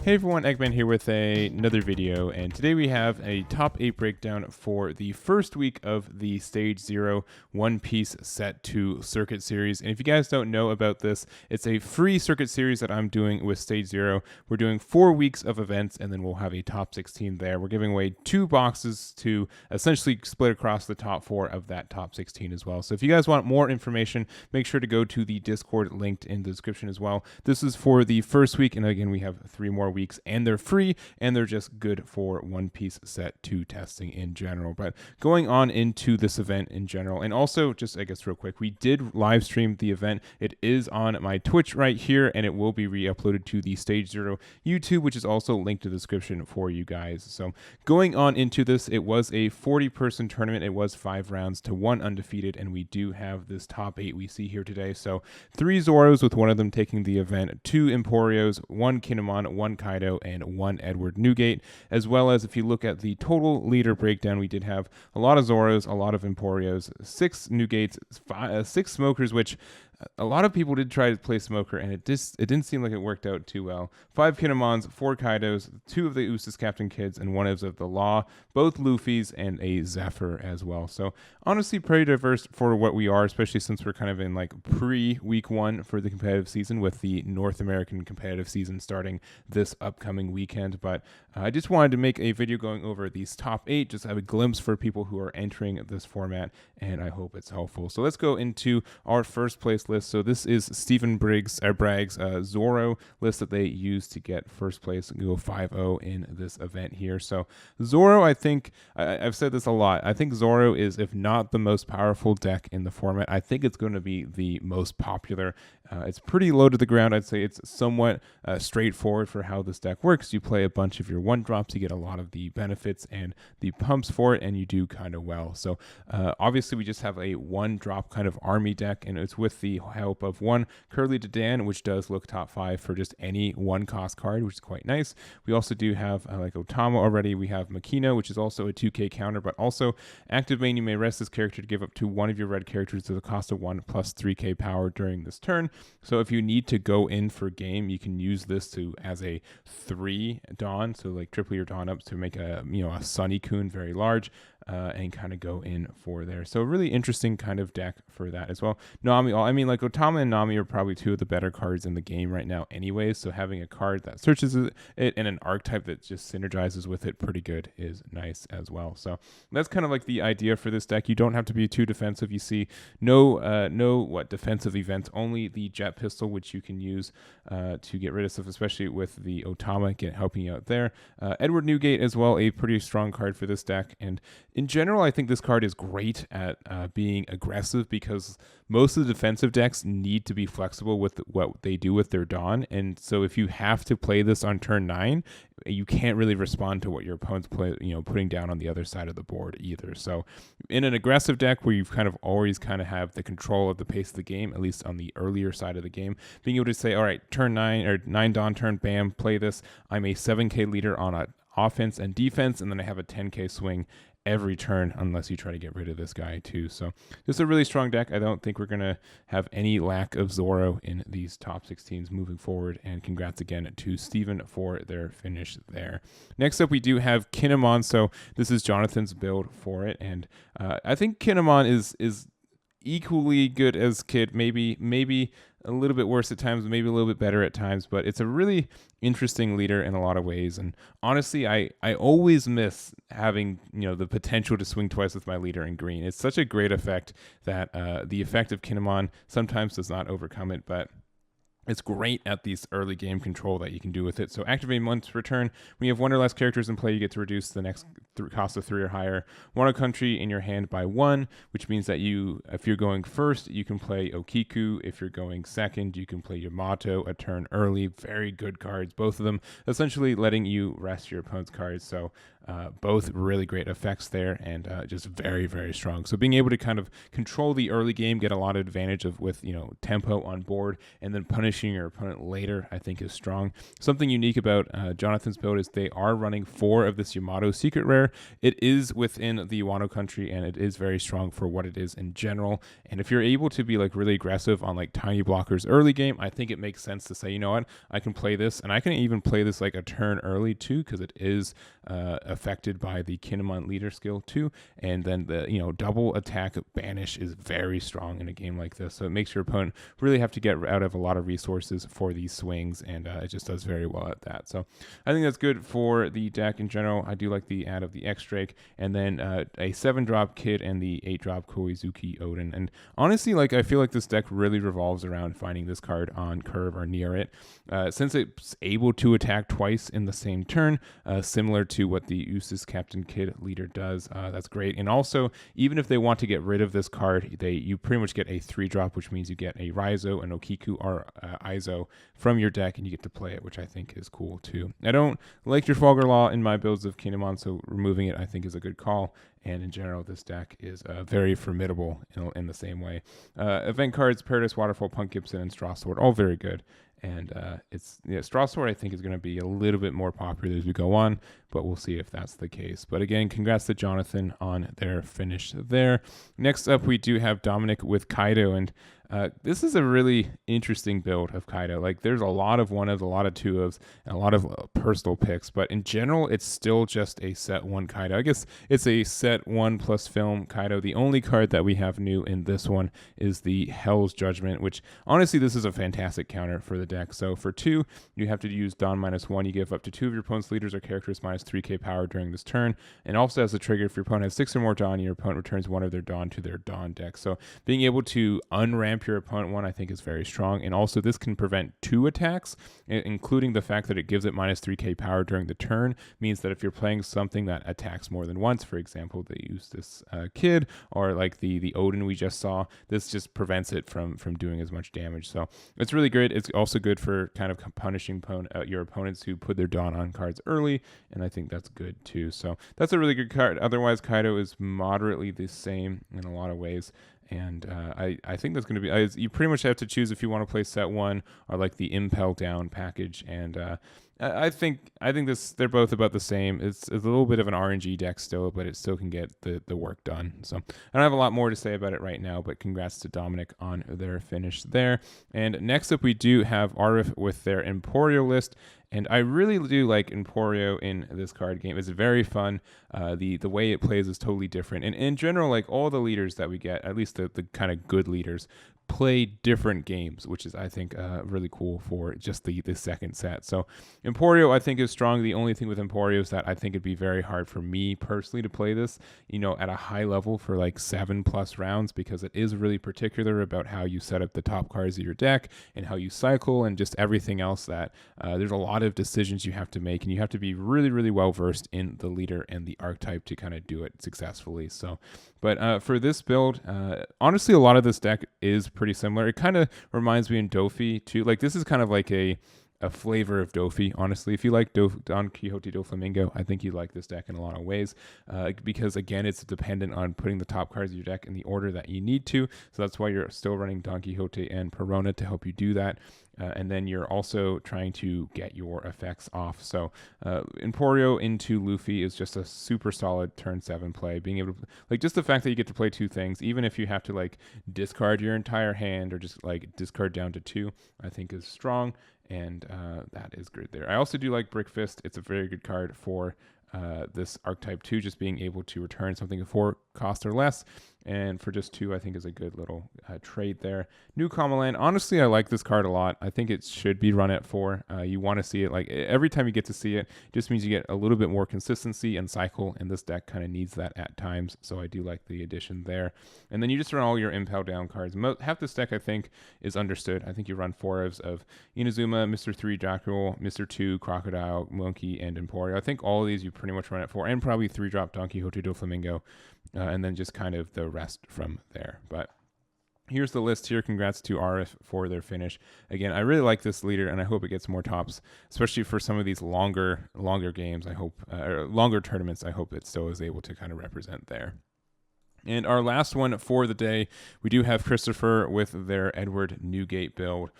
Hey everyone, Eggman here with another video, and today we have a top 8 breakdown for the first week of the Stage 0 One Piece Set 2 Circuit Series. And if you guys don't know about this, it's a free circuit series that I'm doing with Stage 0. We're doing 4 weeks of events, and then we'll have a top 16 there. We're giving away 2 boxes to essentially split across the top 4 of that top 16 as well. So if you guys want more information, make sure to go to the Discord linked in the description as well. This is for the first week, and again, we have 3 more weeks, and they're free, and they're just good for One Piece Set 2 testing in general. But going on into this event in general, and also just I guess real quick, we did live stream the event. It is on my Twitch right here, and it will be re-uploaded to the Stage 0 YouTube, which is also linked to the description for you guys. So going on into this, it was a 40-person tournament. It was 5 rounds to 1 undefeated, and we do have this top 8 we see here today. So 3 Zoros, with one of them taking the event, 2 Emporios, 1 Kinemon, 1 Kaido, and 1 Edward Newgate, as well as if you look at the total leader breakdown, we did have a lot of Zoros, a lot of Emporios, 6 Newgates, 6 Smokers, which a lot of people did try to play Smoker, and it didn't seem like it worked out too well. 5 Kinemons, 4 Kaidos, 2 of the Usus Captain Kids, and 1 of the Law, both Luffy's, and a Zephyr as well. So honestly, pretty diverse for what we are, especially since we're kind of in like pre-week 1 for the competitive season, with the North American competitive season starting this upcoming weekend. But I just wanted to make a video going over these top 8, just have a glimpse for people who are entering this format, and I hope it's helpful. So let's go into our first place list. So this is Stephen Bragg's Zoro list that they used to get first place and go 5-0 in this event here. So Zoro, I think I've said this a lot. I think Zoro is, if not the most powerful deck in the format, I think it's going to be the most popular. It's pretty low to the ground. I'd say it's somewhat straightforward for how this deck works. You play a bunch of your 1-drops, you get a lot of the benefits and the pumps for it, and you do kind of well. So obviously we just have a 1-drop kind of army deck, and it's with the help of 1 Curly Dadan, which does look top 5 for just any 1-cost card, which is quite nice. We also do have like Otama already. We have Makino, which is also a 2k counter, but also active main. You may rest this character to give up to 1 of your red characters to the cost of 1 plus 3k power during this turn. So if you need to go in for game, you can use this as a 3 Dawn, so like triple your Dawn up to make a Sunny Kun very large. And kind of go in for there. So really interesting kind of deck for that as well. Nami, I mean, like Otama and Nami are probably 2 of the better cards in the game right now anyways, so having a card that searches it and an archetype that just synergizes with it pretty good is nice as well. So that's kind of like the idea for this deck. You don't have to be too defensive. You see no defensive events, only the Jet Pistol, which you can use to get rid of stuff, especially with the Otama helping you out there. Edward Newgate as well, a pretty strong card for this deck, and in general, I think this card is great at being aggressive, because most of the defensive decks need to be flexible with what they do with their Dawn. And so if you have to play this on turn 9, you can't really respond to what your opponent's putting down on the other side of the board either. So in an aggressive deck where you've always have the control of the pace of the game, at least on the earlier side of the game, being able to say, all right, turn 9 or 9 Dawn turn, bam, play this. I'm a 7k leader on offense and defense, and then I have a 10k swing every turn, unless you try to get rid of this guy too. So just a really strong deck. I don't think we're going to have any lack of Zoro in these top 16s moving forward, and congrats again to Steven for their finish there. Next up, we do have Kinemon. So this is Jonathan's build for it, and I think Kinemon is equally good as Kid, maybe a little bit worse at times, maybe a little bit better at times, but it's a really interesting leader in a lot of ways. And honestly, I always miss having the potential to swing twice with my leader in green. It's such a great effect that the effect of Kinemon sometimes does not overcome it, but it's great at these early game control that you can do with it. So activate once per turn. When you have 1 or less characters in play, you get to reduce the next cost of 3 or higher. 1 country in your hand by 1, which means that if you're going first, you can play Okiku. If you're going second, you can play Yamato a turn early. Very good cards, both of them, essentially letting you rest your opponent's cards. So Both really great effects there, and just very, very strong. So being able to kind of control the early game, get a lot of advantage of with tempo on board, and then punishing your opponent later, I think is strong. Something unique about Jonathan's build is they are running 4 of this Yamato secret rare. It is within the Wano country, and it is very strong for what it is in general. And if you're able to be like really aggressive on like tiny blockers early game, I think it makes sense to say, you know what, I can play this, and I can even play this like a turn early too, because it is affected by the Kinemon leader skill too. And then the double attack banish is very strong in a game like this, so it makes your opponent really have to get out of a lot of resources for these swings, and it just does very well at that. So I think that's good for the deck in general. I do like the add of the X-Drake, and then a 7-drop Kid and the 8-drop Koizuki Odin. And honestly, like, I feel like this deck really revolves around finding this card on curve or near it, since it's able to attack twice in the same turn, similar to what the Usus Captain Kid leader does. That's great. And also, even if they want to get rid of this card, you pretty much get a 3-drop, which means you get a Raizo, an Okiku, or Aizo from your deck, and you get to play it, which I think is cool too. I don't like Trafalgar Law in my builds of Kinemon, so removing it I think is a good call. And in general, this deck is very formidable in the same way. Event cards, Paradise Waterfall, Punk Gibson, and Straw Sword, all very good. And Straw Sword I think is going to be a little bit more popular as we go on, but we'll see if that's the case. But again, congrats to Jonathan on their finish there. Next up, we do have Dominic with Kaido, and this is a really interesting build of Kaido. Like, there's a lot of 1-ofs, a lot of 2-ofs, and a lot of personal picks, but in general, it's still just a set 1 Kaido. I guess it's a set 1 plus film Kaido. The only card that we have new in this one is the Hell's Judgment, which honestly, this is a fantastic counter for the deck. So for 2, you have to use Dawn -1. You give up to 2 of your opponent's leaders or characters minus 3k power during this turn, and also as a trigger, if your opponent has 6 or more Dawn, your opponent returns 1 of their Dawn to their Dawn deck. So being able to unramp your opponent 1, I think, is very strong. And also, this can prevent 2 attacks, including the fact that it gives it minus 3k power during the turn, means that if you're playing something that attacks more than once, for example, they use this Kid, or like the Odin we just saw, this just prevents it from doing as much damage. So it's really great. It's also good for kind of punishing your opponents who put their Dawn on cards early, and I think that's good too. So that's a really good card. Otherwise, Kaido is moderately the same in a lot of ways. And I think that's going to be, you pretty much have to choose if you want to play set 1 or like the Impel Down package. And I think they're both about the same. It's a little bit of an RNG deck still, but it still can get the work done. So I don't have a lot more to say about it right now, but congrats to Dominic on their finish there. And next up, we do have Arif with their Emporio list. And I really do like Emporio in this card game. It's very fun. The way it plays is totally different. And in general, like, all the leaders that we get, at least the kind of good leaders, play different games, which is, I think, really cool for just the second set. So Emporio, I think, is strong. The only thing with Emporio is that I think it'd be very hard for me personally to play this, at a high level for like 7+ rounds, because it is really particular about how you set up the top cards of your deck and how you cycle and just everything else. That there's a lot of decisions you have to make, and you have to be really, really well versed in the leader and the archetype to kind of do it successfully. So, but for this build, honestly, a lot of this deck is pretty similar. It kind of reminds me in Dofi too. Like, this is kind of like a flavor of Dofi, honestly. If you like Don Quixote do Flamingo, I think you like this deck in a lot of ways, because again, it's dependent on putting the top cards of your deck in the order that you need to. So that's why you're still running Don Quixote and Perona to help you do that. And then you're also trying to get your effects off. So Emporio into Luffy is just a super solid turn 7 play. Being able to, like, just the fact that you get to play 2 things, even if you have to like discard your entire hand or just like discard down to 2, I think is strong. And that is great there. I also do like Brick Fist. It's a very good card for this archetype too, just being able to return something at 4 cost or less. And for just 2, I think is a good little trade there. New Kamaland. Honestly, I like this card a lot. I think it should be run at 4. You want to see it, like, every time you get to see it, just means you get a little bit more consistency and cycle, and this deck kind of needs that at times. So I do like the addition there. And then you just run all your Impel Down cards. Half this deck, I think, is understood. I think you run 4 of Inazuma, Mr. 3 Dracul, Mr. 2 Crocodile, Monkey, and Emporio. I think all of these you pretty much run at 4, and probably 3-drop Don Quixote do Flamingo. And then just kind of the rest from there. But Here's the list here. Congrats to Arif for their finish. Again, I really like this leader, and I hope it gets more tops, especially for some of these longer games. I hope, or longer tournaments. I hope it still is able to kind of represent there. And our last one for the day, we do have Christopher with their Edward Newgate build.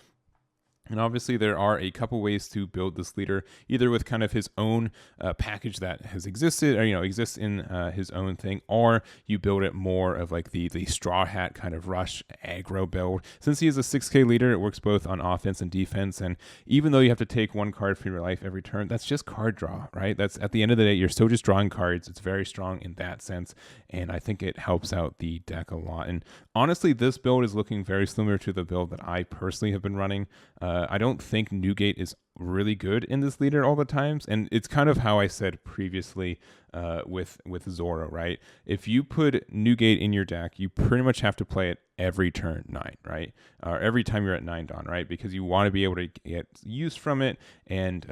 And obviously there are a couple ways to build this leader, either with kind of his own package that has existed, or exists in his own thing, or you build it more of like the straw hat kind of rush aggro build. Since he is a 6k leader, it works both on offense and defense. And even though you have to take one card from your life every turn, that's just card draw, right? That's at the end of the day, you're still just drawing cards. It's very strong in that sense, and I think it helps out the deck a lot. And honestly, this build is looking very similar to the build that I personally have been running. I don't think Newgate is really good in this leader all the times, and it's kind of how I said previously with Zoro, right? If you put Newgate in your deck, you pretty much have to play it every turn 9, right? Or every time you're at 9 Dawn, right? Because you want to be able to get use from it,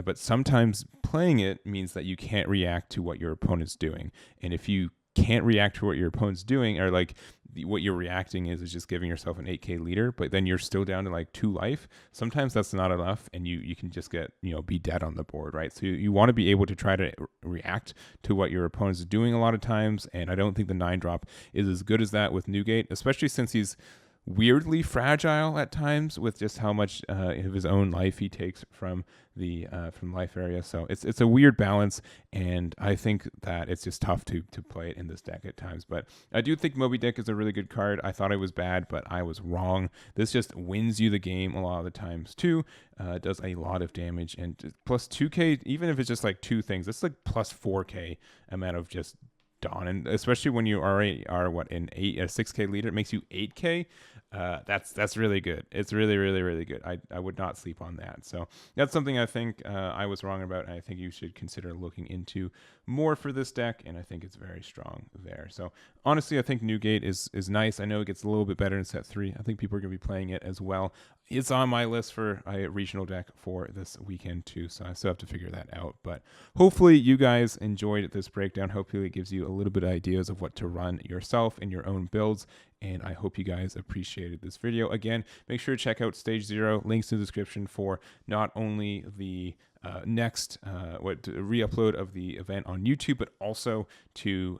but sometimes playing it means that you can't react to what your opponent's doing, and if you can't react to what your opponent's doing, or like what you're reacting is just giving yourself an 8k leader, but then you're still down to like 2 life. Sometimes that's not enough, and you can just get, be dead on the board, right? So you want to be able to try to react to what your opponent's doing a lot of times, and I don't think the 9-drop is as good as that with Newgate, especially since he's weirdly fragile at times with just how much of his own life he takes from the life area. So it's a weird balance, and I think that it's just tough to play it in this deck at times. But I do think Moby Dick is a really good card. I thought it was bad, but I was wrong. This just wins you the game a lot of the times too. It does a lot of damage, and plus 2k, even if it's just like 2 things, it's like plus 4k amount of just Dawn, and especially when you already are a 6k leader, it makes you 8k. That's really good. It's really good. I would not sleep on that. So that's something I think I was wrong about, and I think you should consider looking into more for this deck, and I think it's very strong there. So honestly, I think Newgate is nice. I know it gets a little bit better in set 3. I think people are going to be playing it as well. It's on my list for a regional deck for this weekend too, so I still have to figure that out. But hopefully you guys enjoyed this breakdown. Hopefully it gives you a little bit of ideas of what to run yourself in your own builds, and I hope you guys appreciated this video. Again, make sure to check out Stage 0, links in the description for not only the next re-upload of the event on YouTube, but also to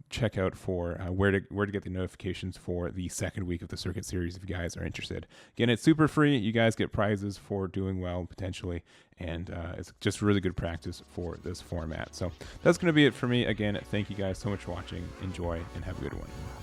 check out for where to get the notifications for the second week of the circuit series if you guys are interested. Again, it's super free. You guys get prizes for doing well potentially, and it's just really good practice for this format. So that's going to be it for me. Again, thank you guys so much for watching. Enjoy and have a good one.